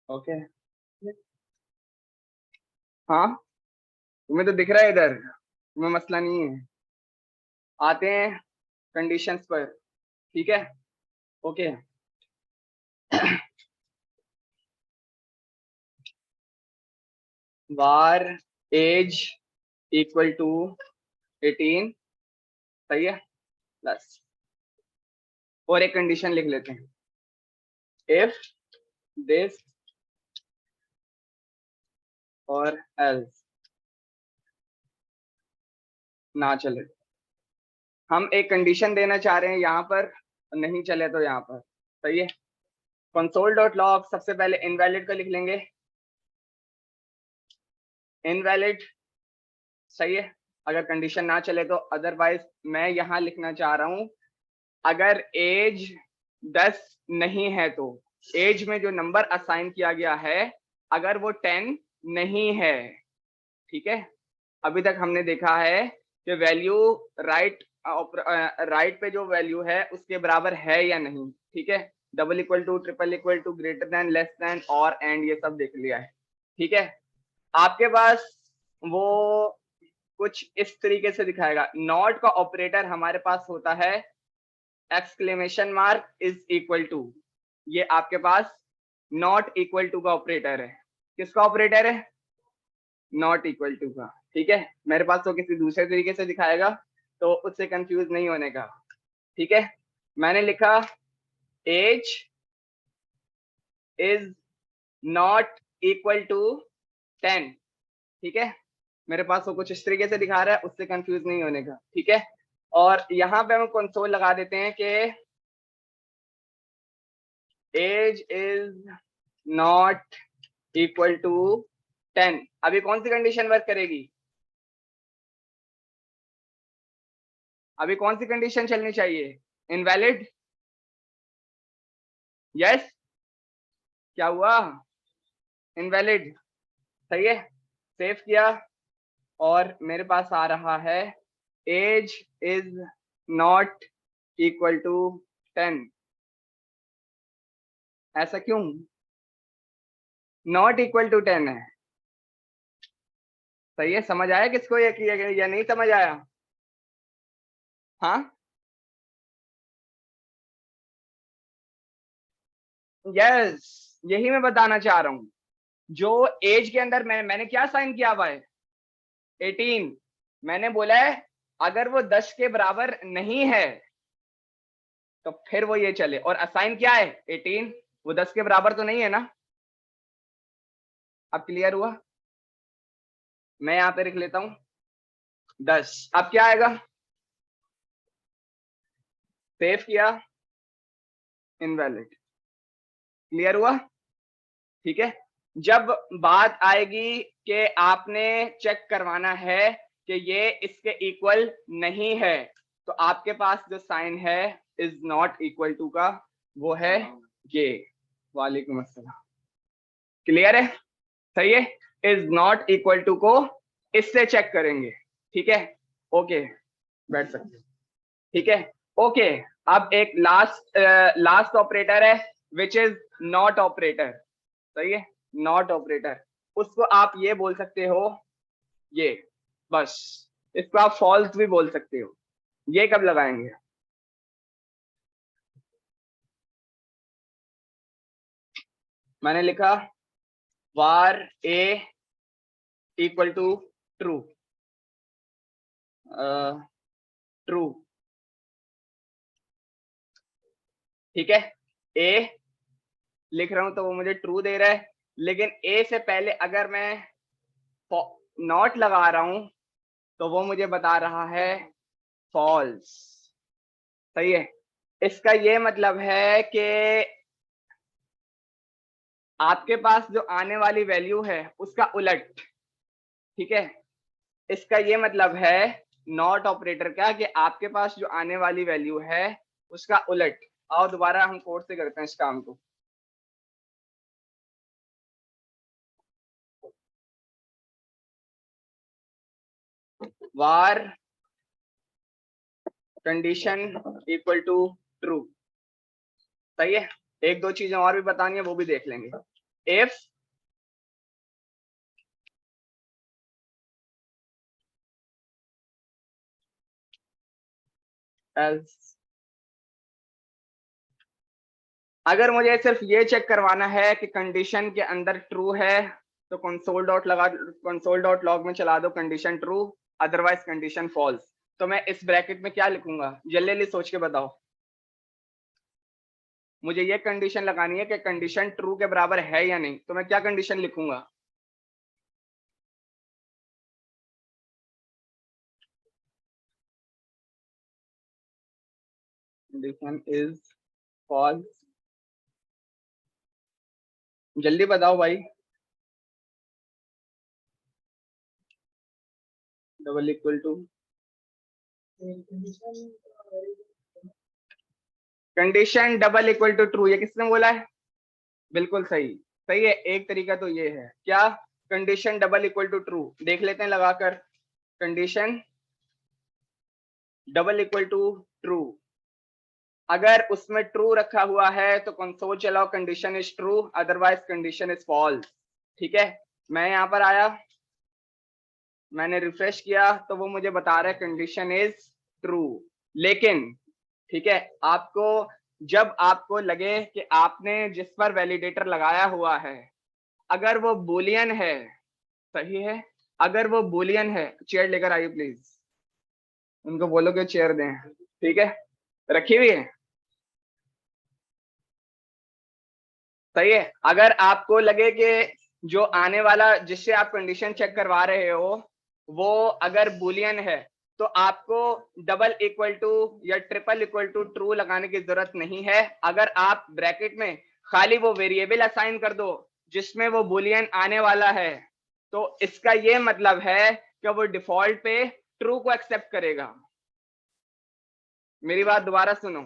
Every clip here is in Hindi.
ओके, हाँ तुम्हें तो दिख रहा है इधर, तुम्हें मसला नहीं है। आते हैं कंडीशंस पर, ठीक है। Okay, var age equal to 18, सही है, प्लस और एक कंडीशन लिख लेते हैं, इफ दिस और एल्स ना चले। हम एक कंडीशन देना चाह रहे हैं यहाँ पर, नहीं चले तो यहाँ पर, सही है। कंसोल डॉट लॉग, सबसे पहले इनवैलिड को लिख लेंगे, इनवैलिड, सही है। अगर कंडीशन ना चले तो, अदरवाइज मैं यहाँ लिखना चाह रहा हूँ अगर एज 10 नहीं है तो, एज में जो नंबर असाइन किया गया है अगर वो 10 नहीं है, ठीक है। अभी तक हमने देखा है कि वैल्यू राइट पे जो वैल्यू है उसके बराबर है या नहीं, ठीक है। Double equal to, triple equal to, greater than, less than और एंड, ये सब देख लिया है, ठीक है। आपके पास वो कुछ इस तरीके से दिखाएगा, नॉट का ऑपरेटर हमारे पास होता है exclamation mark is equal to, ये आपके पास नॉट इक्वल टू का ऑपरेटर है। किसका ऑपरेटर है? नॉट इक्वल टू का, ठीक है। मेरे पास तो किसी दूसरे तरीके से दिखाएगा, तो उससे कंफ्यूज नहीं होने का, ठीक है। मैंने लिखा age is not equal to 10, ठीक है। मेरे पास वो कुछ इस तरीके से दिखा रहा है, उससे कंफ्यूज नहीं होने का, ठीक है। और यहाँ पे हम कंसोल लगा देते हैं कि age is not equal to 10। अभी कौन सी कंडीशन वर्क करेगी? अभी कौन सी कंडीशन चलनी चाहिए? Invalid, yes. क्या हुआ? इनवैलिड, सही है। सेव किया और मेरे पास आ रहा है age is not equal to 10। ऐसा क्यों? नॉट इक्वल टू 10 है, सही है। समझ आया किसको या नहीं समझ आया? हाँ, यस, यही मैं बताना चाह रहा हूं। जो एज के अंदर मैंने क्या साइन किया हुआ है? 18। मैंने बोला है अगर वो 10 के बराबर नहीं है तो फिर वो ये चले, और असाइन क्या है? 18। वो 10 के बराबर तो नहीं है ना। अब क्लियर हुआ? मैं यहाँ पे लिख लेता हूं 10। अब क्या आएगा? सेव किया, इनवैलिड, क्लियर हुआ, ठीक है। जब बात आएगी कि आपने चेक करवाना है कि ये इसके इक्वल नहीं है, तो आपके पास जो साइन है इज नॉट इक्वल टू का, वो है ये। वालेकुम अस्सलाम, क्लियर है, सही है। इज नॉट इक्वल टू को इससे चेक करेंगे, ठीक है। ओके, बैठ सकते हो, ठीक है। ओके, अब एक लास्ट ऑपरेटर है विच इज नॉट ऑपरेटर, सही है। नॉट ऑपरेटर, उसको आप ये बोल सकते हो, ये, बस। इसको आप फॉल्स भी बोल सकते हो। ये कब लगाएंगे? मैंने लिखा var a equal to true, true, ठीक है। a लिख रहा हूं तो वो मुझे ट्रू दे रहा है, लेकिन a से पहले अगर मैं नॉट लगा रहा हूं तो वो मुझे बता रहा है फॉल्स, सही है। इसका ये मतलब है कि आपके पास जो आने वाली वैल्यू है उसका उलट, ठीक है। इसका ये मतलब है नॉट ऑपरेटर का कि आपके पास जो आने वाली वैल्यू है उसका उलट। आओ दोबारा हम कोड से करते हैं इस काम को। var condition equal to true, सही है। एक दो चीजें और भी बतानी है, वो भी देख लेंगे। इफ एल्स, अगर मुझे सिर्फ ये चेक करवाना है कि कंडीशन के अंदर ट्रू है तो कंसोल डॉट लॉग में चला दो condition true, otherwise condition false. तो मैं इस ब्रैकेट में क्या लिखूंगा, जल्दी जल्दी सोच के बताओ। मुझे ये कंडीशन लगानी है कि कंडीशन ट्रू के बराबर है या नहीं, तो मैं क्या कंडीशन लिखूंगा? Condition is false. जल्दी बताओ भाई। Double equal to condition double equal to true, ये किसने बोला है? बिल्कुल सही। सही है, एक तरीका तो ये है क्या, condition double equal to true. देख लेते हैं लगाकर, condition double equal to true, अगर उसमें ट्रू रखा हुआ है तो कंसोल चलाओ condition is true, otherwise condition is false. ठीक है, मैं यहां पर आया, मैंने रिफ्रेश किया तो वो मुझे बता रहा है कंडीशन इज ट्रू। लेकिन ठीक है, आपको जब आपको लगे कि आपने जिस पर वैलिडेटर लगाया हुआ है अगर वो बुलियन है, सही है, अगर वो बुलियन है, चेयर लेकर आइए प्लीज, उनको बोलो कि चेयर दें। ठीक है, रखी हुई है, सही है। अगर आपको लगे कि जो आने वाला जिससे आप कंडीशन चेक करवा रहे हो वो अगर बुलियन है तो आपको डबल इक्वल टू या ट्रिपल इक्वल टू ट्रू लगाने की जरूरत नहीं है। अगर आप ब्रैकेट में खाली वो वेरिएबल असाइन कर दो जिसमें वो बुलियन आने वाला है तो इसका ये मतलब है कि वो डिफॉल्ट पे ट्रू को एक्सेप्ट करेगा। मेरी बात दोबारा सुनो,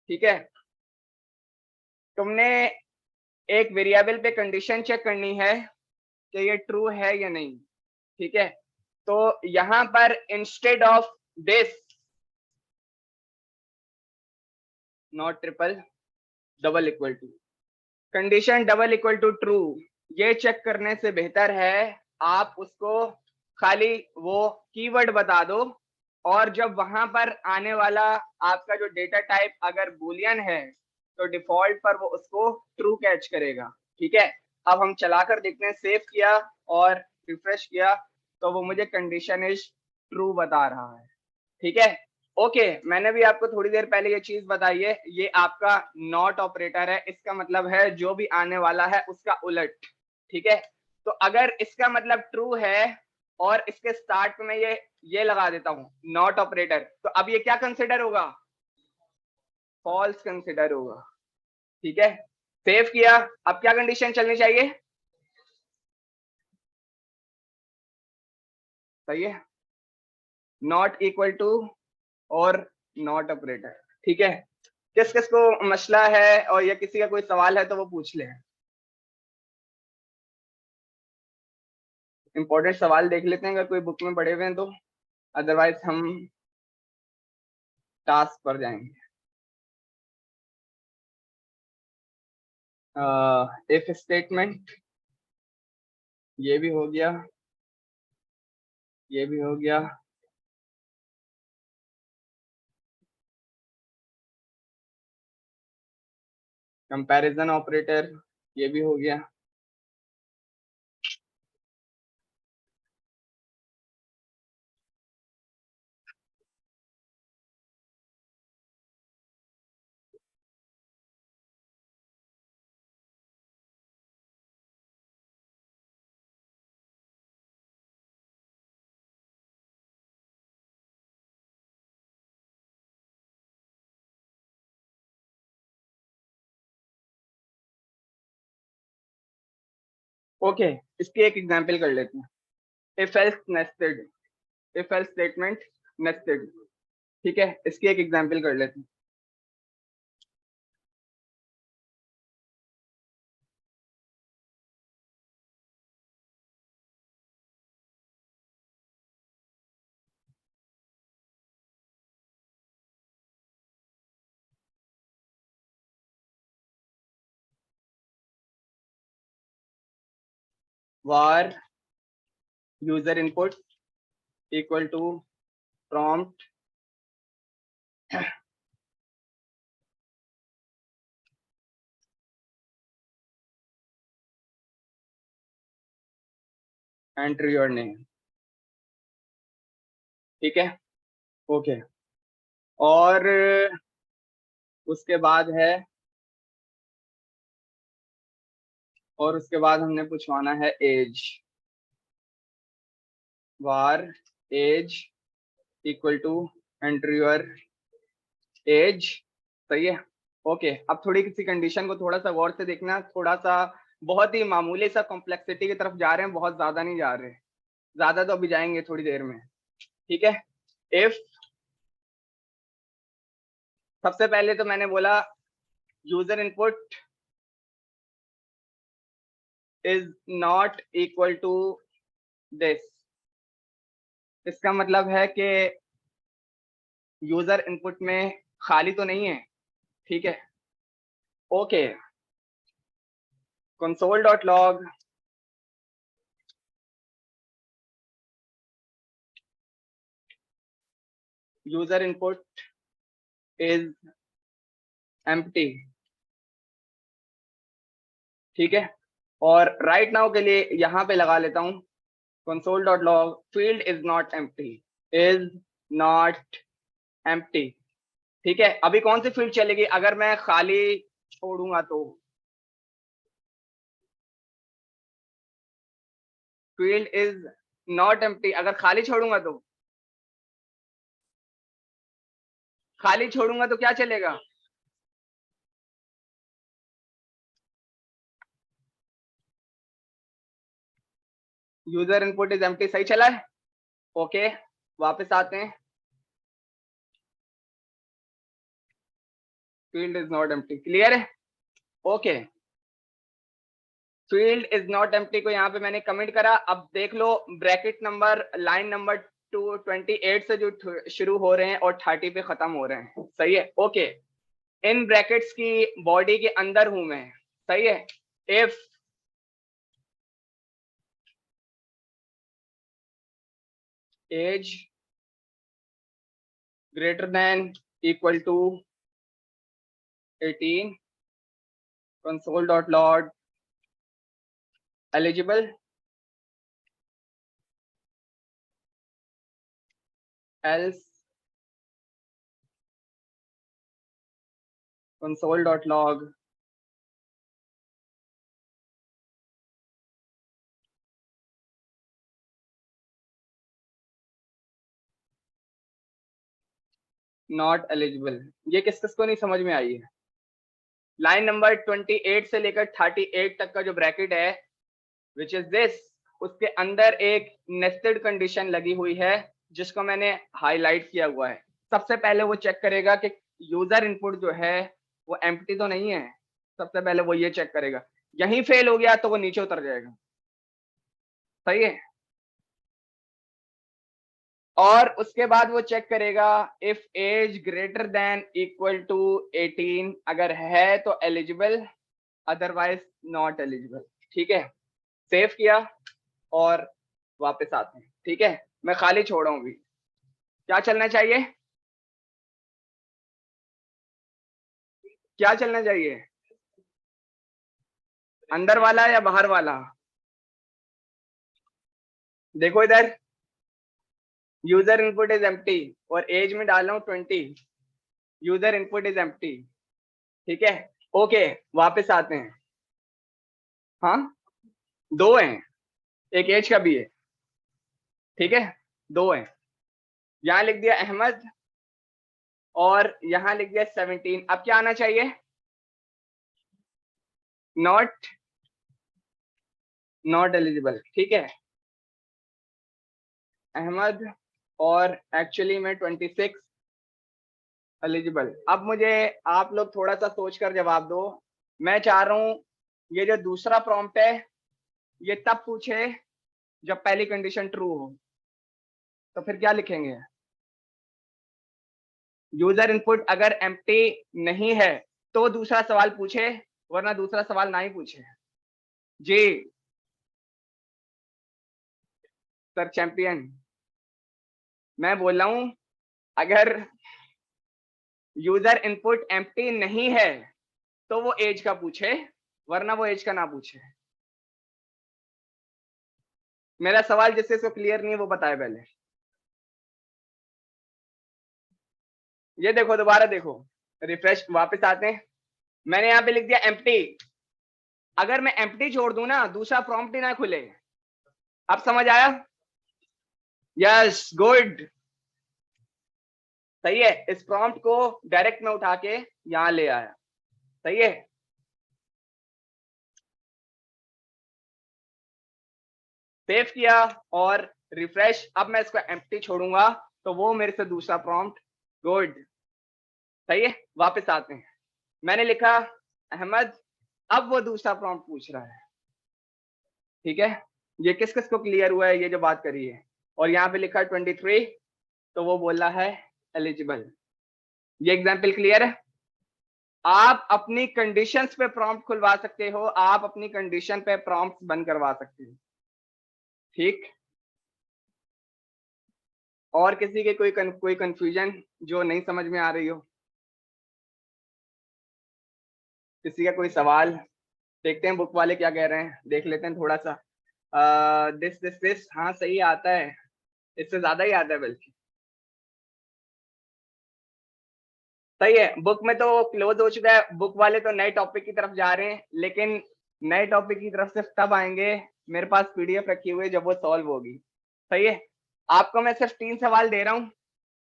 ठीक है, तुमने एक वेरिएबल पे कंडीशन चेक करनी है कि ये ट्रू है या नहीं, ठीक है, तो यहां पर instead of this not triple double equal to condition double equal to true, ये चेक करने से बेहतर है आप उसको खाली वो कीवर्ड बता दो और जब वहां पर आने वाला आपका जो डेटा टाइप अगर बुलियन है तो डिफॉल्ट पर वो उसको ट्रू कैच करेगा। ठीक है, अब हम चलाकर देखते हैं, सेव किया और रिफ्रेश किया तो वो मुझे कंडीशन इज ट्रू बता रहा है। ठीक है, ओके, मैंने भी आपको थोड़ी देर पहले ये चीज बताई है, ये आपका नॉट ऑपरेटर है, इसका मतलब है जो भी आने वाला है उसका उलट। ठीक है, तो अगर इसका मतलब ट्रू है और इसके स्टार्ट में ये लगा देता हूं नॉट ऑपरेटर, तो अब ये क्या कंसिडर होगा? फॉल्स कंसिडर होगा। ठीक है, सेव किया, अब क्या कंडीशन चलनी चाहिए? सही है, नॉट इक्वल टू और नॉट ऑपरेटर। ठीक है, किस किस को मसला है और या किसी का कोई सवाल है तो वो पूछ ले। इंपॉर्टेंट सवाल देख लेते हैं अगर कोई बुक में पढ़े हुए हैं तो, अदरवाइज हम टास्क पर जाएंगे। इफ स्टेटमेंट, ये भी हो गया, ये भी हो गया, कंपैरिजन ऑपरेटर, ये भी हो गया। ओके, इसकी एक एग्जांपल कर लेते हैं, if else nested, if else statement nested. ठीक है, इसकी एक एग्जांपल कर लेते हैं। var user input equal to prompt enter your name। ठीक है, ओके। और उसके बाद है, और उसके बाद हमने पूछवाना है age, var age equal to enter your age. सही है, ओके। अब थोड़ी किसी कंडीशन को थोड़ा सा गौर से देखना, थोड़ा सा बहुत ही मामूली सा कॉम्प्लेक्सिटी की तरफ जा रहे हैं, बहुत ज्यादा नहीं जा रहे, ज्यादा तो अभी जाएंगे थोड़ी देर में। ठीक है, इफ, सबसे पहले तो मैंने बोला user input is not equal to this, इसका मतलब है कि यूजर इनपुट में खाली तो नहीं है। ठीक है, okay. console.log user input is empty। ठीक है, और राइट नाउ के लिए यहां पे लगा लेता हूं console.log field is not empty, is not empty। ठीक है, अभी कौन सी फील्ड चलेगी अगर मैं खाली छोड़ूंगा तो? फील्ड इज नॉट एम्प्टी, अगर खाली छोड़ूंगा तो? खाली छोड़ूंगा तो क्या चलेगा? यूजर इनपुट इज एम्प्टी, सही चला है, ओके। वापस आते हैं, field is not empty, clear है, okay. Field is not empty को यहाँ पे मैंने कमेंट करा। अब देख लो ब्रैकेट नंबर, लाइन नंबर 28 से जो शुरू हो रहे हैं और 30 पे खत्म हो रहे हैं, सही है, ओके। इन ब्रैकेट्स की बॉडी के अंदर हूं मैं, सही है। If age greater than equal to 18 console.log eligible else console.log not eligible. ये किस किस को नहीं समझ में आई है? लाइन नंबर 28 से लेकर 38 तक का जो ब्रैकेट है विच इज दिस, उसके अंदर एक नेस्टेड कंडीशन लगी हुई है जिसको मैंने हाईलाइट किया हुआ है। सबसे पहले वो चेक करेगा कि यूजर इनपुट जो है वो एम्प्टी तो नहीं है, सबसे पहले वो ये चेक करेगा। यहीं फेल हो गया तो वो नीचे उतर जाएगा, सही है। और उसके बाद वो चेक करेगा if age greater than equal to 18, अगर है तो एलिजिबल, अदरवाइज नॉट एलिजिबल। ठीक है, सेव किया और वापस आते हैं। ठीक है, मैं खाली छोड़ा हूं भी। क्या चलना चाहिए, क्या चलना चाहिए, अंदर वाला या बाहर वाला? देखो इधर, यूजर इनपुट इज एम्प्टी और एज में डाल रहा हूं 20, यूजर इनपुट इज एम्प्टी। ठीक है, ओके, वापस आते हैं। हाँ, दो हैं, एक एज का भी है। ठीक है, दो हैं, यहां लिख दिया अहमद और यहां लिख दिया 17। अब क्या आना चाहिए? Not eligible. ठीक है, अहमद और एक्चुअली में 26 एलिजिबल। अब मुझे आप लोग थोड़ा सा सोचकर जवाब दो। मैं चाह रहा हूं ये जो दूसरा प्रॉम्प्ट है ये तब पूछे जब पहली कंडीशन ट्रू हो, तो फिर क्या लिखेंगे? यूजर इनपुट अगर एम्प्टी नहीं है तो दूसरा सवाल पूछे, वरना दूसरा सवाल ना ही पूछे। जी, सर चैंपियन, मैं बोल रहा हूं अगर यूजर इनपुट एम्प्टी नहीं है तो वो एज का पूछे, वरना वो एज का ना पूछे। मेरा सवाल जिससे इसको क्लियर नहीं है वो बताए पहले। ये देखो, दोबारा देखो, रिफ्रेश वापस आते हैं। मैंने यहाँ पे लिख दिया एम्प्टी। अगर मैं एम्प्टी छोड़ दूं ना, दूसरा प्रॉम्प्ट ही ना खुले। अब समझ आया? यस, गुड, सही है। इस प्रॉम्प्ट को डायरेक्ट में उठा के यहां ले आया, सही है। सेव किया और रिफ्रेश। अब मैं इसको एम्प्टी छोड़ूंगा तो वो मेरे से दूसरा प्रॉम्प्ट, गुड, सही है। वापस आते हैं, मैंने लिखा अहमद, अब वो दूसरा प्रॉम्प्ट पूछ रहा है, ठीक है। ये किस किस को क्लियर हुआ है ये जो बात करी है? और यहाँ पे लिखा 23, तो वो बोल रहा है एलिजिबल। ये एग्जाम्पल क्लियर है? आप अपनी कंडीशंस पे प्रॉम्प्ट खुलवा सकते हो, आप अपनी कंडीशन पे प्रॉम्प्ट बंद करवा सकते हो, ठीक। और किसी के कोई कंफ्यूजन जो नहीं समझ में आ रही हो? किसी का कोई सवाल? देखते हैं बुक वाले क्या कह रहे हैं, देख लेते हैं थोड़ा सा। दिस हाँ सही आता है, इससे ज्यादा ही आता है बल्कि। सही है, बुक में तो क्लोज हो चुका है। बुक वाले तो नए टॉपिक की तरफ जा रहे हैं, लेकिन नए टॉपिक की तरफ सिर्फ तब आएंगे मेरे पास पीडीएफ रखी हुई है जब वो सॉल्व होगी, सही है। आपको मैं सिर्फ 3 सवाल दे रहा हूँ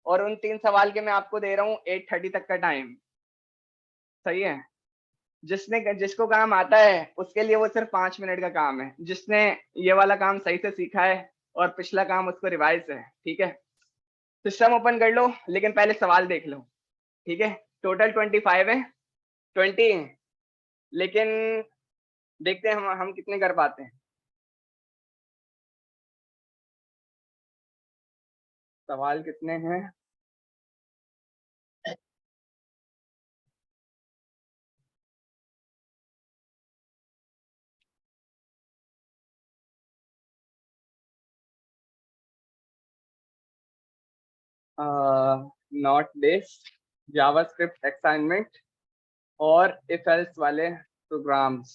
और उन 3 सवाल के मैं आपको दे रहा हूँ 8:30 तक का टाइम, सही है। जिसको काम आता है उसके लिए वो सिर्फ 5 मिनट का काम है, जिसने ये वाला काम सही से सीखा है और पिछला काम उसको रिवाइज है, ठीक है। सिस्टम ओपन कर लो, लेकिन पहले सवाल देख लो, ठीक है। टोटल 25 है, 20 है, लेकिन देखते हैं हम कितने कर पाते हैं। सवाल कितने हैं? नॉट दिस, जावास्क्रिप्ट असाइनमेंट और इफ एल्स वाले प्रोग्राम्स,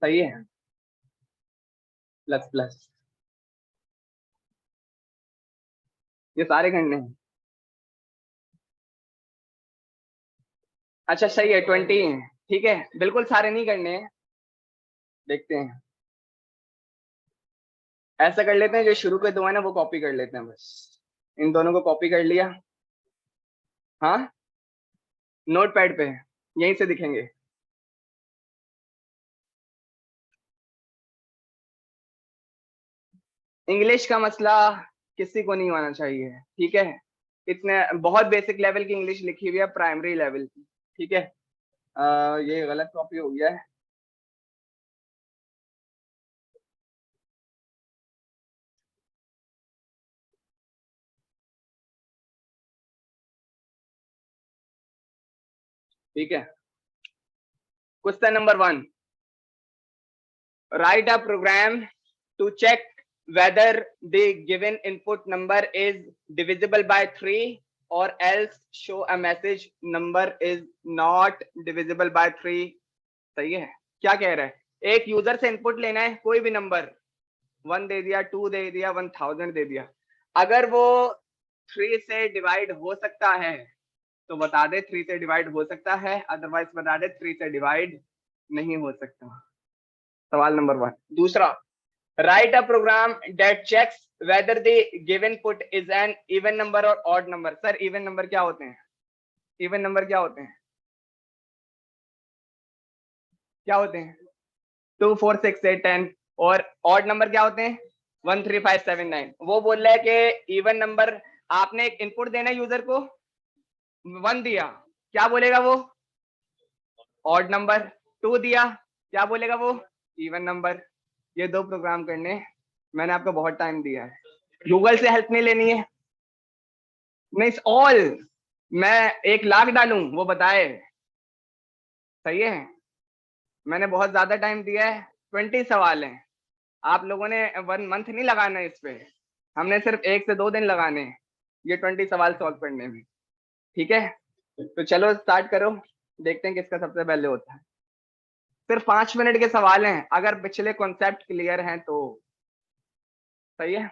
सही है। प्लस प्लस, ये सारे करने हैं। अच्छा सही है, 20 है, ठीक है। बिल्कुल सारे नहीं करने हैं, देखते हैं। ऐसा कर लेते हैं, जो शुरू के 2 है ना वो कॉपी कर लेते हैं बस। इन दोनों को कॉपी कर लिया, हाँ, नोट पैड पे यहीं से दिखेंगे। इंग्लिश का मसला किसी को नहीं आना चाहिए, ठीक है। इतने बहुत बेसिक लेवल की इंग्लिश लिखी हुई है, प्राइमरी लेवल की, ठीक है। ये गलत कॉपी हो गया है। ठीक है, question number 1, write a program to check whether the given input number is divisible by 3 or else show a message number is not divisible by 3, सही है। क्या कह रहा है? एक यूजर से इनपुट लेना है, कोई भी नंबर, 1 दे दिया, 2 दे दिया, 1000 दे दिया। अगर वो 3 से डिवाइड हो सकता है तो बता दे 3 से डिवाइड हो सकता है, अदरवाइज बता दे 3 से डिवाइड नहीं हो सकता। सवाल नंबर 1। दूसरा, write a program that checks whether the given put is an even number और odd number. Sir even number क्या होते हैं? इवन नंबर क्या होते हैं? क्या होते हैं? 2 4 6 8 10। और ऑड नंबर क्या होते हैं? 1 3 5 7 9। वो बोल रहा है कि इवन नंबर, आपने एक इनपुट देना है यूजर को, 1 दिया, क्या बोलेगा वो? Odd number. 2 दिया, क्या बोलेगा वो? Even number. ये 2 प्रोग्राम करने, मैंने आपको बहुत टाइम दिया है, गूगल से हेल्प नहीं लेनी है। नहीं, ऑल मैं 1,00,000 डालूं वो बताए, सही है। मैंने बहुत ज्यादा टाइम दिया है, 20 सवाल हैं। आप लोगों ने 1 मंथ नहीं लगाना है इस पे, हमने सिर्फ 1 से 2 दिन लगाने हैं ये 20 सवाल सॉल्व करने में। ठीक है, तो चलो स्टार्ट करो, देखते हैं किसका सबसे पहले होता है। सिर्फ 5 मिनट के सवाल हैं, अगर पिछले कॉन्सेप्ट क्लियर हैं तो सही है।